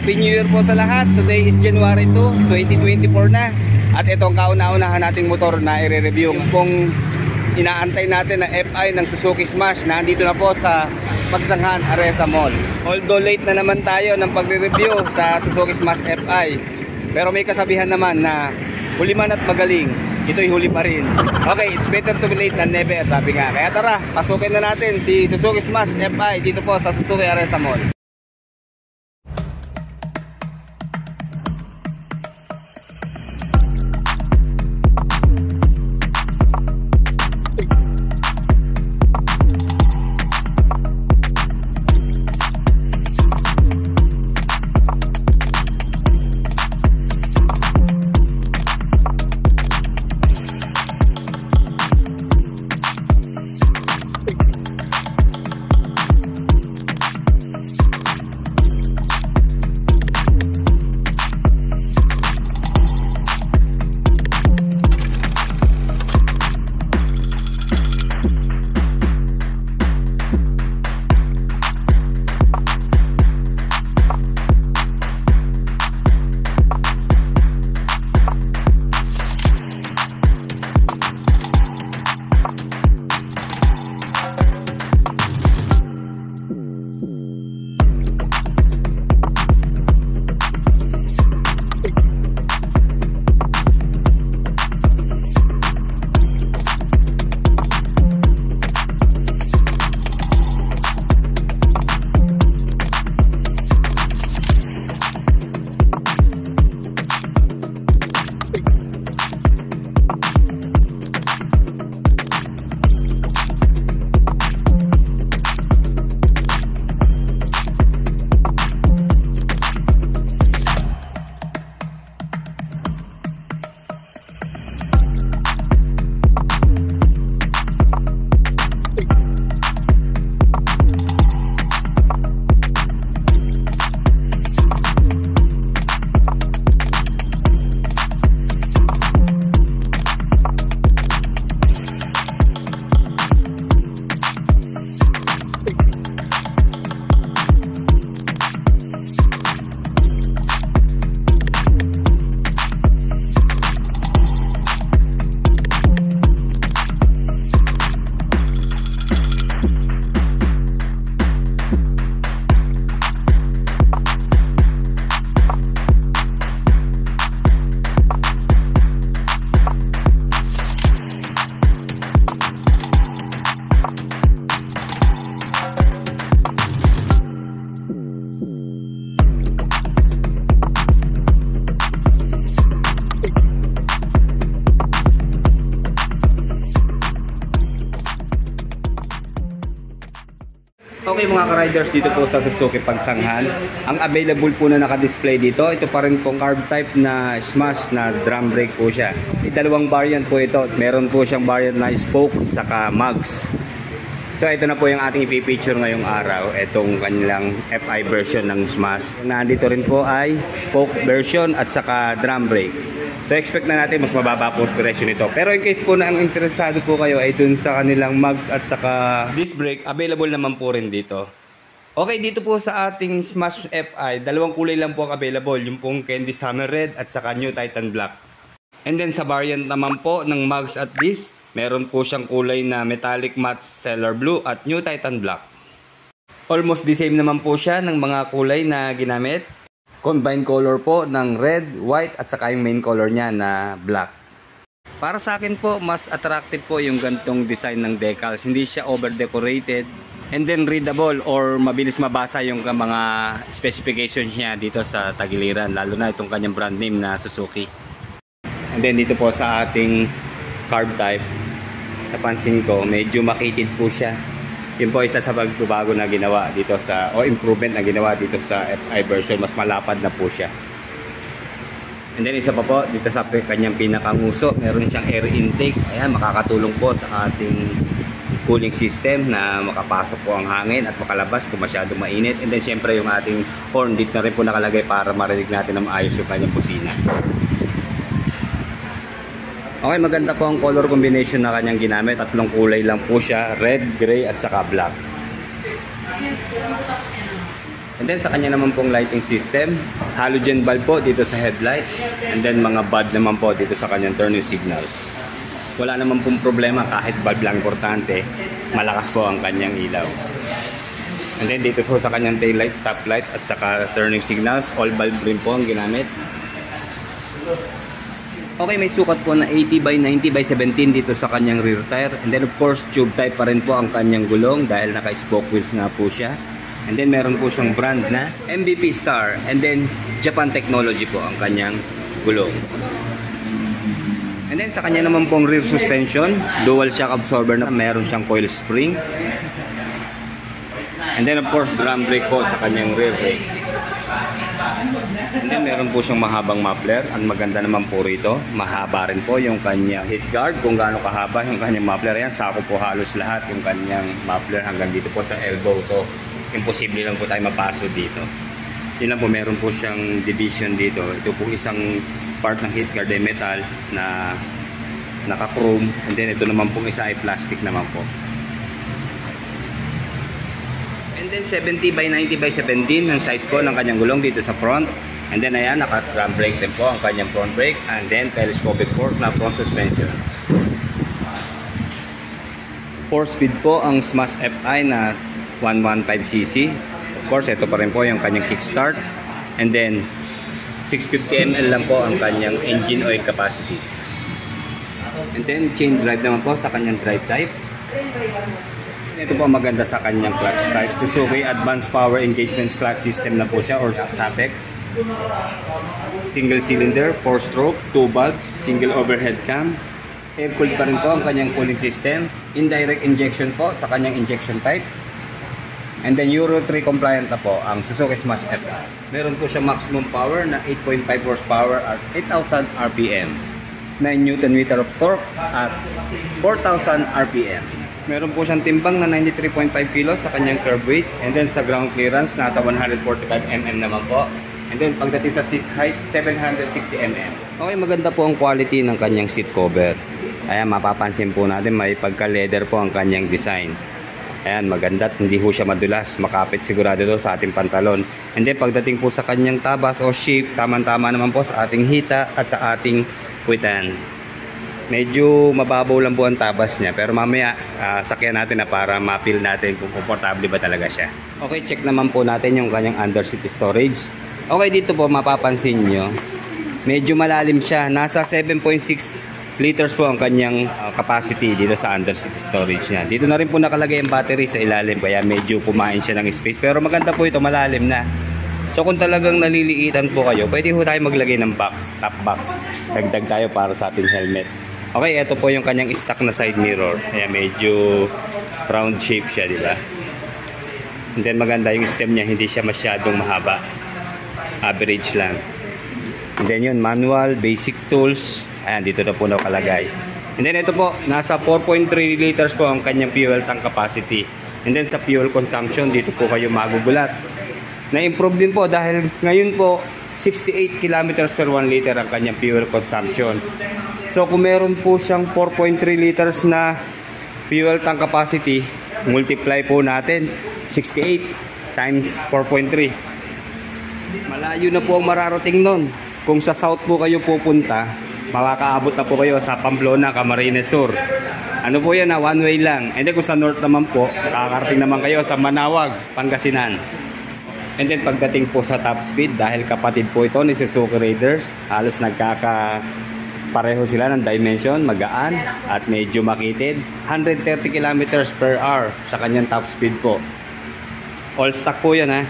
Happy New Year po sa lahat. Today is January 2, 2024 na. At ito ang kauna-unahan nating motor na i-review. Yung pong inaantay natin na FI ng Suzuki Smash na nandito na po sa Pagsanghan, Areza Mall. Although late na naman tayo ng pagre-review sa Suzuki Smash FI, pero may kasabihan naman na huli man at magaling, ito'y huli pa rin. Okay, it's better to be late than never, sabi nga. Kaya tara, pasukin na natin si Suzuki Smash FI dito po sa Suzuki Areza Mall. Okay mga ka-riders, dito po sa Suzuki Pagsanghan, ang available po na naka-display dito, ito pa rin pong carb type na Smash na drum brake po siya. Dalawang variant po ito, meron po siyang variant na spoke saka mugs. So ito na po yung ating ipipicture ngayong araw, itong kanilang FI version ng Smash. Nandito rin po ay spoke version at saka drum brake. So expect na natin mas mababa po presyo nito. Pero in case po na ang interesado po kayo ay dun sa kanilang mugs at saka disc brake, available naman po rin dito. Okay, dito po sa ating Smash FI, dalawang kulay lang po ang available. Yung pong Candy Summer Red at saka New Titan Black. And then sa variant naman po ng mugs at disc, meron po siyang kulay na Metallic Matte Stellar Blue at New Titan Black. Almost the same naman po siya ng mga kulay na ginamit. Combined color po ng red, white at saka yung main color niya na black. Para sa akin po, mas attractive po yung gantong design ng decals. Hindi siya over-decorated and then readable or mabilis mabasa yung mga specifications niya dito sa tagiliran. Lalo na itong kanyang brand name na Suzuki. And then dito po sa ating carb type, napansin ko medyo makitid po siya. Yun po isa sa pagbabago na ginawa dito sa, o improvement na ginawa dito sa FI version, mas malapad na po siya. And then isa pa po, dito sa kanyang pinakanguso, meron siyang air intake. Ayan, makakatulong po sa ating cooling system na makapasok po ang hangin at makalabas kung masyado mainit. And then syempre yung ating horn dito na rin po nakalagay para marinig natin na maayos yung kanyang busina. Okay, maganda po ang color combination na kanyang ginamit. Tatlong kulay lang po siya, red, gray at saka black. And then sa kanya naman pong lighting system, halogen bulb po dito sa headlight. And then mga bulb naman po dito sa kanyang turning signals. Wala naman pong problema kahit bulb lang importante, malakas po ang kanyang ilaw. And then dito po sa kanyang taillight, stoplight at saka turning signals, all bulb rin po ang ginamit. Okay, may sukat po na 80 by 90 by 17 dito sa kanyang rear tire. And then of course, tube type pa rin po ang kanyang gulong dahil naka-spoke wheels nga po siya. And then meron po siyang brand na MVP Star. And then Japan Technology po ang kanyang gulong. And then sa kanya naman pong rear suspension, dual shock absorber na meron siyang coil spring. And then of course, drum brake po sa kanyang rear brake. And then meron po siyang mahabang muffler. Ang maganda naman po rito, mahaba rin po yung kanyang head guard. Kung gaano kahaba yung kanyang muffler, yan, sako po halos lahat yung kanyang muffler hanggang dito po sa elbow. So, imposible lang po tayo mapaso dito. Yun lang po, meron po siyang division dito. Ito po isang part ng head guard ay metal na naka-chrome. And then ito naman po isa ay plastic naman po. And then 70 by 90 by 17 ang size po ng kanyang gulong dito sa front. And then ayan, naka-drum brake din po ang kanyang front brake. And then telescopic fork na front suspension. 4-speed po ang Smash FI na 115cc. Of course, ito pa rin po yung kanyang kickstart. And then 650 ml lang po ang kanyang engine oil capacity. And then chain drive naman po sa kanyang drive type. Ito po maganda sa kanyang clutch type. Suzuki Advanced Power Engagements Clutch System na po siya or SAPEX. Single cylinder, 4-stroke, 2 valves, single overhead cam. Air-cooled pa rin po ang kanyang cooling system. Indirect injection po sa kanyang injection type. And then Euro 3 compliant na po ang Suzuki Smash FI. Meron po siya maximum power na 8.5 horsepower at 8,000 RPM. 9 Nm of torque at 4,000 RPM. Meron po siyang timbang na 93.5 kilos sa kanyang curb weight. And then sa ground clearance, nasa 145 mm naman po. And then pagdating sa seat height, 760 mm. Okay, maganda po ang quality ng kanyang seat cover. Ayan, mapapansin po natin may pagka-leather po ang kanyang design. Ayan, maganda at hindi po siya madulas. Makapit sigurado ito sa ating pantalon. And then pagdating po sa kanyang tabas o shape, tamang-tama naman po sa ating hita at sa ating puwitan. Medyo mababaw lang po ang tabas niya, pero mamaya sakyan natin na para ma-feel natin kung komportable ba talaga siya. Okay, check naman po natin yung kanyang underseat storage. Okay, dito po mapapansin nyo, medyo malalim siya. Nasa 7.6 liters po ang kanyang capacity dito sa underseat storage niya. Dito na rin po nakalagay ang battery sa ilalim, kaya medyo kumain siya ng space. Pero maganda po ito, malalim na. So kung talagang naliliitan po kayo, pwede po tayo maglagay ng box, top box. Dagdag tayo para sa ating helmet. Okay, ito po yung kanyang stock na side mirror. Kaya medyo round shape siya, di ba? And then maganda yung stem niya, hindi siya masyadong mahaba. Average lang. And then yun, manual, basic tools. Ayan, dito na po nakalagay. And then ito po, nasa 4.3 liters po ang kanyang fuel tank capacity. And then sa fuel consumption, dito po kayo magugulat. Na-improve din po dahil ngayon po, 68 kilometers per 1 liter ang kanyang fuel consumption. So kung meron po siyang 4.3 liters na fuel tank capacity, multiply po natin 68 times 4.3. Malayo na po ang mararating nun. Kung sa south po kayo pupunta, makakaabot na po kayo sa Pamplona, Camarines Sur. Ano po yan, one way lang. And then kung sa north naman po, makakarating naman kayo sa Manawag, Pangasinan. And then pagdating po sa top speed, dahil kapatid po ito ni Suzuki Raiders, halos pareho sila ng dimension, magaan at medyo makitid. 130 kilometers per hour sa kanyang top speed po. All stock po yan, ha.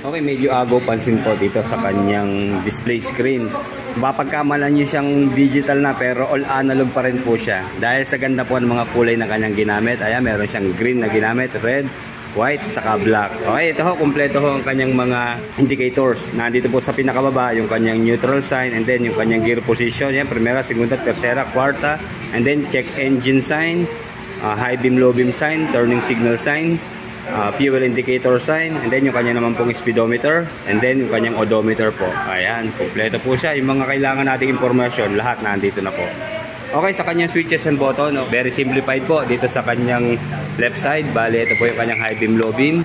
Okay, medyo agaw pansin po dito sa kanyang display screen. Mapagkamalan nyo siyang digital na pero all analog pa rin po siya. Dahil sa ganda po ng mga kulay na kanyang ginamit. Ayan, meron siyang green na ginamit, red, white, saka black. Okay, ito ho, kompleto ho ang kanyang mga indicators. Nandito po sa pinakababa yung kanyang neutral sign and then yung kanyang gear position. Yan, primera, segunda, tercera, kwarta. And then check engine sign, high beam, low beam sign, turning signal sign, fuel indicator sign, and then yung kanya naman pong speedometer, and then yung kanyang odometer po. Ayan, kompleto po siya. Yung mga kailangan nating information, lahat nandito na po. Okay, sa kanyang switches and button, no? Very simplified po dito sa kanyang left side. Bali, ito po yung kanyang high beam, low beam.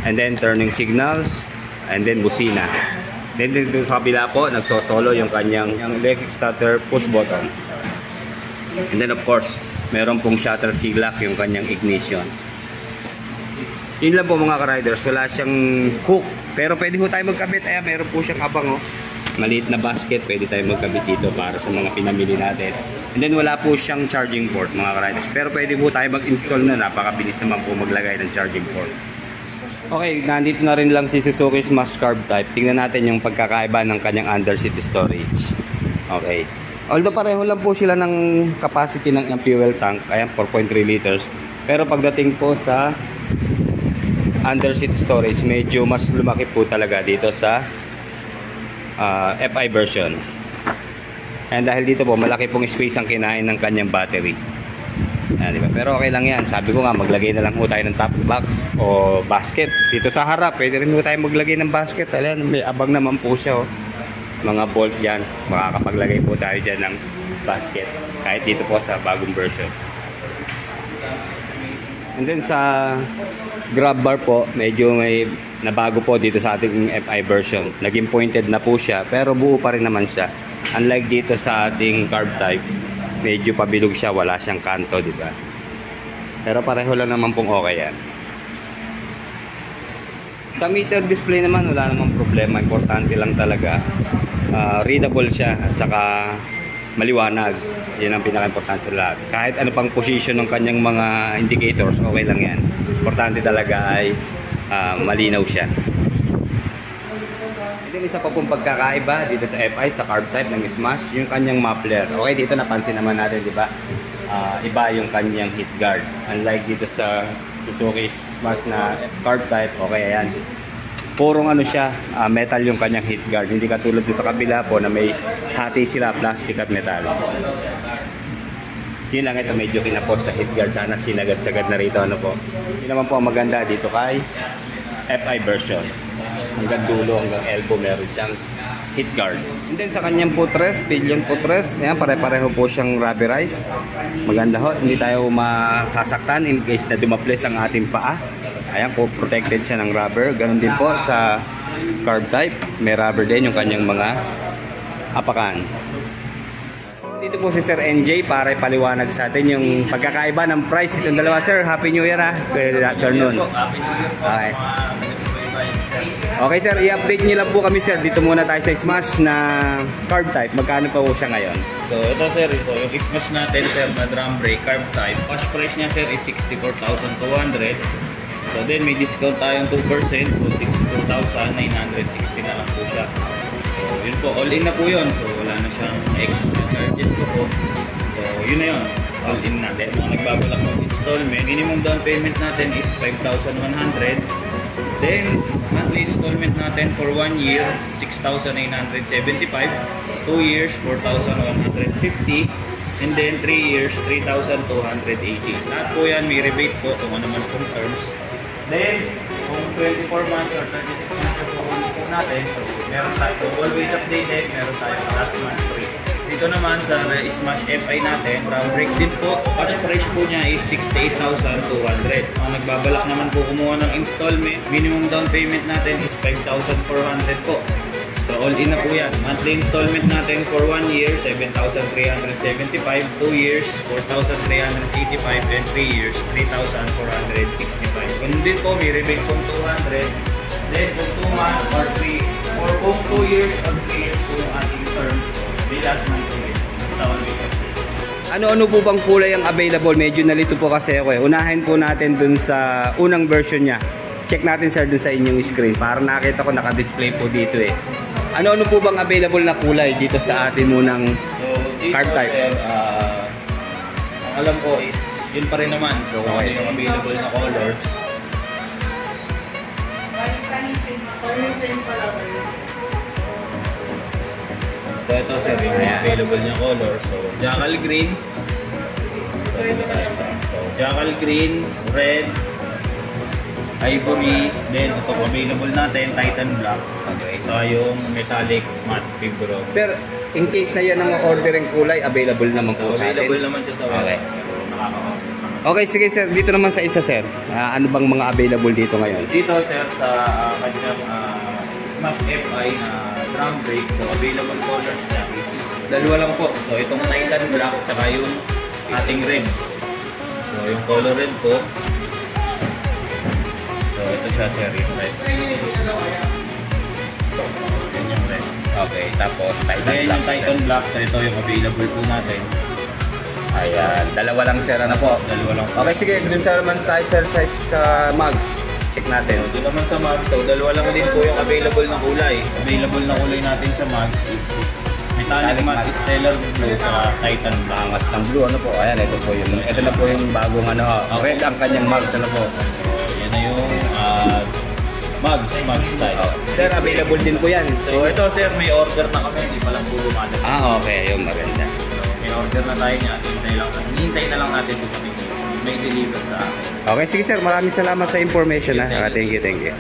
and then turning signals, and then busina. Then dito sa kabila po, nagsosolo yung kanyang electric starter push button. And then of course, meron pong shutter key lock yung kanyang ignition. Yun lang po mga ka-riders, wala siyang hook. Pero pwede po tayo magkabit. Ayan, meron po siyang abang, oh. Maliit na basket, pwede tayo magkabit dito para sa mga pinamili natin. And then wala po siyang charging port mga ka-riders. Pero pwede po tayo mag-install na, napakabilis naman po maglagay ng charging port. Okay, nandito na rin lang si Suzuki Smash Carb Type. Tingnan natin yung pagkakaiba ng kanyang underseat storage. Okay. Although pareho lang po sila ng capacity ng fuel tank, ayan 4.3 liters. Pero pagdating po sa underseat storage, medyo mas lumaki po talaga dito sa FI version. And dahil dito po malaki pong space ang kinain ng kanyang battery. Ayan, diba? Pero okay lang yan. Sabi ko nga, maglagay na lang po tayo ng top box o basket. Dito sa harap, pwede rin po tayo maglagay ng basket. Ayan, may abang naman po siya, oh. Mga bolt yan. Makakapaglagay po tayo dyan ng basket. Kahit dito po sa bagong version. And then sa grab bar po, medyo may nabago po dito sa ating FI version. Naging pointed na po siya, pero buo pa rin naman siya. Unlike dito sa ating carb type, medyo pabilog siya, wala siyang kanto, di ba? Pero pareho lang naman pong okay yan. Sa meter display naman, wala namang problema. Importante lang talaga, readable siya at saka maliwanag. Yan ang pinaka-importante sa lahat. Kahit ano pang position ng kanyang mga indicators, okay lang yan. Importante talaga ay malinaw siya. Ito isa pa pong pagkakaiba dito sa FI, sa carb type ng Smash, yung kanyang muffler. Okay, dito napansin naman natin, di ba? Iba yung kanyang heat guard. Unlike dito sa Suzuki Smash na carb type, okay, ayan. Purong ano siya, metal yung kanyang heat guard. Hindi katulad din sa kabila po na may hati sila, plastic at metal. Yun lang, ito medyo kinapos sa heat guard. Sana sinagad-sagad na rito, ano po. Yun naman po ang maganda dito kay FI version. Hanggang dulo, hanggang elbow meron siyang heat guard. And then sa kanyang footrest, pillion footrest, ayan, pare-pareho po siyang rubberized. Maganda ho, hindi tayo masasaktan in case na dumables ang ating paa. Ayan po, protected siya ng rubber. Ganon din po sa carb type, may rubber din yung kanyang mga apakan. Dito po si Sir NJ para ipaliwanag sa atin yung pagkakaiba ng price itong dalawa. Sir, Happy New Year, ha? Good afternoon. Okay. Okay sir, i-update niyo lang po kami sir. Dito muna tayo sa Smash na carb type. Magkano pa po siya ngayon? So ito sir, ito yung Smash natin sir na drum brake carb type. Cash price niya sir is 64,200. So then may discount tayong 2%. So 62,960 na lang po siya. So yun po, all in na po yun. So wala na siyang extra charges po. So yun na yun, all in natin. Kung nagbabalak mag-installment, minimum down payment natin is 5,100. Then, monthly installment natin for 1 year, 6,975. 2 years, 4,150. And then, 3 years, 3,280. Lahat po yan, may rebate po kung ano man pong terms. Then, kung 24 months or 36 months po natin, so meron tayo always updated, meron tayo last month free. Dito naman sa Smash FI natin, drum brake din po, cash price po niya is 68,200. Nagbabalak naman po kumuha ng installment, minimum down payment natin is 5,400 po. So all in na po yan. Monthly installment natin for 1 year, 7,375, 2 years, 4,385, and 3 years, 3,465. Ganun din po, may rebate po 200. Then kung 2 months or 3, or kung 2 years or 3 years po yung ating terms, may last month ulit. Ano-ano po bang kulay ang available? Medyo nalito po kasi ako eh. Unahin po natin dun sa unang version niya. Check natin sir dun sa inyong screen para nakita ko naka-display po dito eh. Ano-ano po bang available na kulay dito sa atin munang carb type? Sir, ang alam ko is yun pa rin naman. So kung ano yung available na colors. So ito sir, yung available niya color. So jackal green. So jackal green, red, ivory, then ito available natin, Titan black. Okay, ito yung metallic matte fibro. Sir, in case na yan ang ordering kulay, available naman po sa atin. Available naman siya sa web. Okay. So nakaka-order naman Okay, sige sir. Dito naman sa isa sir. Ano bang mga available dito ngayon? Dito sir sa kanyang Smash FI na drum brake, so available colors niya is dalawa lang po. So itong Titan Black tsaka yung ating red. So yung color red po. So ito siya sir, yung red. Yan yung red. Okay, tapos Titan Ayan Black. yung Titan Black, so ito yung available po natin. Ayan, dalawa lang sir, ano po? Dalawa lang po. Okay, sige, dun sa naman tayo sir sa mugs. Check natin. Ito naman sa mags, so dalawa lang din po yung available na kulay. Available na kulay natin sa mags is Metallic Matte Stellar Blue at Titan Black. Angas ng blue, ano po? Ayan, ito na po yung bagong ano, red ang kanyang mugs, ano po? So, yan na yung mags style. Sir, available din po yan. So ito sir, may order na kami, hindi pa lang po lumalabas. Okay, yung maganda. So, may order na tayo niya, hintay na lang natin kung may deliver sa akin. Okay, sige sir, maraming salamat sa information. Thank you. Thank you.